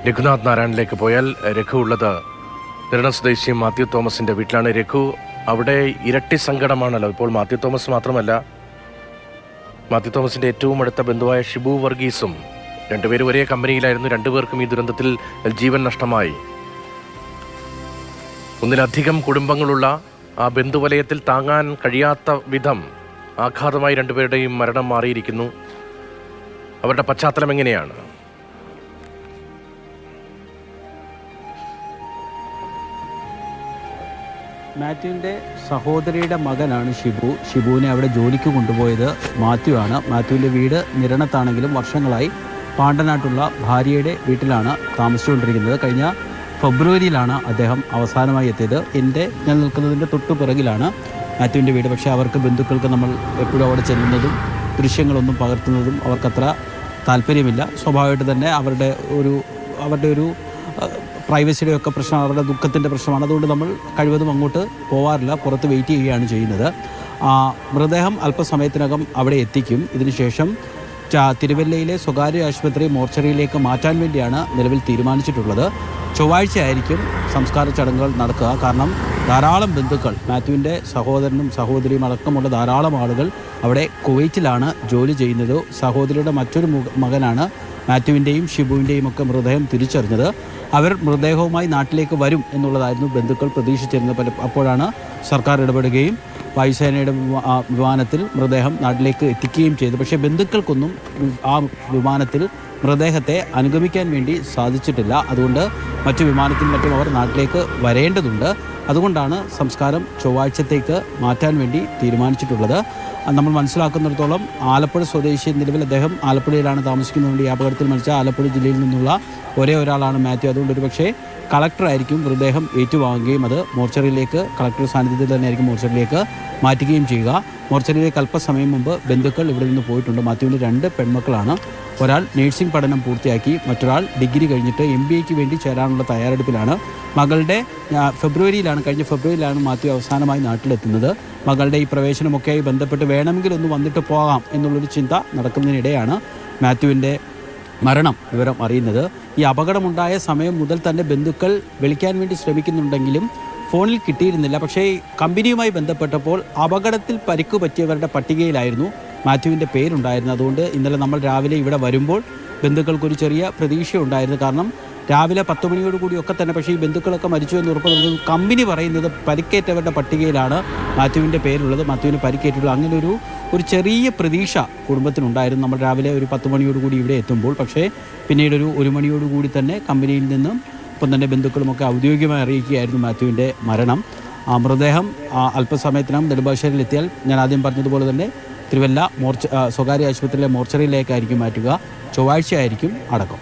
രഘുനാഥ് നാരായണിലേക്ക് പോയാൽ രഘു ഉള്ളത് നിരണം സ്വദേശി മാത്യു തോമസിൻ്റെ വീട്ടിലാണ്. രഘു, അവിടെ ഇരട്ടി സങ്കടമാണല്ലോ ഇപ്പോൾ. മാത്യു തോമസ് മാത്രമല്ല, മാത്യു തോമസിൻ്റെ ഏറ്റവും അടുത്ത ബന്ധുവായ ഷിബു വർഗീസും, രണ്ടുപേരും ഒരേ കമ്പനിയിലായിരുന്നു. രണ്ടുപേർക്കും ഈ ദുരന്തത്തിൽ ജീവൻ നഷ്ടമായി. ഒന്നിലധികം കുടുംബങ്ങളുള്ള ആ ബന്ധുവലയത്തിൽ താങ്ങാൻ കഴിയാത്ത വിധം ആഘാതമായി രണ്ടുപേരുടെയും മരണം മാറിയിരിക്കുന്നു. അവരുടെ പശ്ചാത്തലം എങ്ങനെയാണ്? മാത്യുവിൻ്റെ സഹോദരിയുടെ മകനാണ് ഷിബു. ഷിബുവിനെ അവിടെ ജോലിക്ക് കൊണ്ടുപോയത് മാത്യു ആണ്. മാത്യുവിൻ്റെ വീട് നിരണത്താണെങ്കിലും വർഷങ്ങളായി പാണ്ടനാട്ടുള്ള ഭാര്യയുടെ വീട്ടിലാണ് താമസിച്ചുകൊണ്ടിരിക്കുന്നത്. കഴിഞ്ഞ ഫെബ്രുവരിയിലാണ് അദ്ദേഹം അവസാനമായി എത്തിയത്. ഞാൻ നിൽക്കുന്നതിൻ്റെ തൊട്ടു പിറകിലാണ് മാത്യുവിൻ്റെ വീട്. പക്ഷേ അവർക്ക് ബന്ധുക്കൾക്ക് നമ്മൾ എപ്പോഴും അവിടെ ചെല്ലുന്നതും ദൃശ്യങ്ങളൊന്നും പകർത്തുന്നതും അവർക്കത്ര താല്പര്യമില്ല. സ്വാഭാവികമായിട്ട് തന്നെ അവരുടെ ഒരു പ്രൈവസിയുടെ ഒക്കെ പ്രശ്നം, അവരുടെ ദുഃഖത്തിൻ്റെ പ്രശ്നമാണ്. അതുകൊണ്ട് നമ്മൾ കഴിവതും അങ്ങോട്ട് പോവാറില്ല, പുറത്ത് വെയിറ്റ് ചെയ്യുകയാണ് ചെയ്യുന്നത്. മൃതദേഹം അല്പസമയത്തിനകം അവിടെ എത്തിക്കും. ഇതിനുശേഷം തിരുവല്ലയിലെ സ്വകാര്യ ആശുപത്രി മോർച്ചറിയിലേക്ക് മാറ്റാൻ വേണ്ടിയാണ് നിലവിൽ തീരുമാനിച്ചിട്ടുള്ളത്. ചൊവ്വാഴ്ചയായിരിക്കും സംസ്കാര ചടങ്ങുകൾ നടക്കുക. കാരണം ധാരാളം ബന്ധുക്കൾ, മാത്യുവിൻ്റെ സഹോദരനും സഹോദരിയും അടക്കമുള്ള ധാരാളം ആളുകൾ അവിടെ കുവൈറ്റിലാണ് ജോലി ചെയ്യുന്നത്. സഹോദരിയുടെ മറ്റൊരു മകനാണ് മാത്യുവിൻ്റെയും ഷിബുവിൻ്റെയും ഒക്കെ മൃതദേഹം തിരിച്ചറിഞ്ഞത്. അവർ മൃതദേഹവുമായി നാട്ടിലേക്ക് വരും എന്നുള്ളതായിരുന്നു ബന്ധുക്കൾ പ്രതീക്ഷിച്ചിരുന്നത്. അപ്പോഴാണ് സർക്കാർ ഇടപെടുകയും വായുസേനയുടെ വിമാനത്തിൽ മൃതദേഹം നാട്ടിലേക്ക് എത്തിക്കുകയും ചെയ്തു. പക്ഷേ ബന്ധുക്കൾക്കൊന്നും ആ വിമാനത്തിൽ മൃതദേഹത്തെ അനുഗമിക്കാൻ വേണ്ടി സാധിച്ചിട്ടില്ല. അതുകൊണ്ട് മറ്റു വിമാനത്തിൽ മറ്റും അവർ നാട്ടിലേക്ക് വരേണ്ടതുണ്ട്. അതുകൊണ്ടാണ് സംസ്കാരം ചൊവ്വാഴ്ചത്തേക്ക് മാറ്റാൻ വേണ്ടി തീരുമാനിച്ചിട്ടുള്ളത്. നമ്മൾ മനസ്സിലാക്കുന്നിടത്തോളം ആലപ്പുഴ സ്വദേശി, നിലവിൽ അദ്ദേഹം ആലപ്പുഴയിലാണ് താമസിക്കുന്നതുകൊണ്ട് ഈ അപകടത്തിൽ മരിച്ച ആലപ്പുഴ ജില്ലയിൽ നിന്നുള്ള ഒരേ ഒരാളാണ് മാത്യു. അതുകൊണ്ട് ഒരു പക്ഷേ കളക്ടറായിരിക്കും മൃതദേഹം ഏറ്റുവാങ്ങുകയും അത് മോർച്ചറിയിലേക്ക്, കളക്ടർ സാന്നിധ്യത്തിൽ തന്നെയായിരിക്കും മോർച്ചറിയിലേക്ക് മാറ്റുകയും ചെയ്യുക. മോർച്ചറിയിലേക്ക് അല്പസമയം മുമ്പ് ബന്ധുക്കൾ ഇവിടെ നിന്ന് പോയിട്ടുണ്ട്. മാത്യുവിൻ്റെ 2 പെൺമക്കളാണ്. ഒരാൾ നേഴ്സിംഗ് പഠനം പൂർത്തിയാക്കി, മറ്റൊരാൾ ഡിഗ്രി കഴിഞ്ഞിട്ട് MBAക്ക് വേണ്ടി ചേരാനുള്ള തയ്യാറെടുപ്പിലാണ്. മകളുടെ കഴിഞ്ഞ ഫെബ്രുവരിയിലാണ് മാത്യു അവസാനമായി നാട്ടിലെത്തുന്നത്. മകളുടെ ഈ പ്രവേശനമൊക്കെയായി ബന്ധപ്പെട്ട് വേണമെങ്കിൽ ഒന്ന് വന്നിട്ട് പോകാം എന്നുള്ളൊരു ചിന്ത നടക്കുന്നതിനിടെയാണ് മാത്യുവിൻ്റെ മരണം വിവരം അറിയുന്നത്. ഈ അപകടമുണ്ടായ സമയം മുതൽ തന്നെ ബന്ധുക്കൾ വിളിക്കാൻ വേണ്ടി ശ്രമിക്കുന്നുണ്ടെങ്കിലും ഫോണിൽ കിട്ടിയിരുന്നില്ല. പക്ഷേ കമ്പനിയുമായി ബന്ധപ്പെട്ടപ്പോൾ അപകടത്തിൽ പരിക്ക് പറ്റിയവരുടെ പട്ടികയിലായിരുന്നു മാത്യുവിൻ്റെ പേരുണ്ടായിരുന്നു. അതുകൊണ്ട് ഇന്നലെ നമ്മൾ രാവിലെ ഇവിടെ വരുമ്പോൾ ബന്ധുക്കൾക്കൊരു ചെറിയ പ്രതീക്ഷയുണ്ടായിരുന്നു. കാരണം രാവിലെ 10 മണിയോടുകൂടിയൊക്കെ തന്നെ, പക്ഷേ ഈ ബന്ധുക്കളൊക്കെ മരിച്ചു എന്ന് ഉറപ്പ് നൽകുന്നു. കമ്പനി പറയുന്നത് പരിക്കേറ്റവരുടെ പട്ടികയിലാണ് മാത്യുവിൻ്റെ പേരുള്ളത്, മാത്യുവിന് പരിക്കേറ്റുള്ളത്. അങ്ങനെ ഒരു ചെറിയ പ്രതീക്ഷ കുടുംബത്തിനുണ്ടായിരുന്നു നമ്മൾ രാവിലെ ഒരു 10 മണിയോടുകൂടി ഇവിടെ എത്തുമ്പോൾ. പക്ഷേ പിന്നീട് ഒരു 1 മണിയോടുകൂടി തന്നെ കമ്പനിയിൽ നിന്നും ഒപ്പം തന്നെ ബന്ധുക്കളുമൊക്കെ ഔദ്യോഗികമായി അറിയിക്കുകയായിരുന്നു മാത്യുവിൻ്റെ മരണം. മൃതദേഹം അല്പസമയത്തിനകം നെടുമ്പാശ്ശേരിയിൽ എത്തിയാൽ ഞാൻ ആദ്യം പറഞ്ഞതുപോലെ തന്നെ തിരുവല്ല സ്വകാര്യ ആശുപത്രിയിലെ മോർച്ചറിയിലേക്കായിരിക്കും മാറ്റുക. ചൊവ്വാഴ്ചയായിരിക്കും അടക്കം.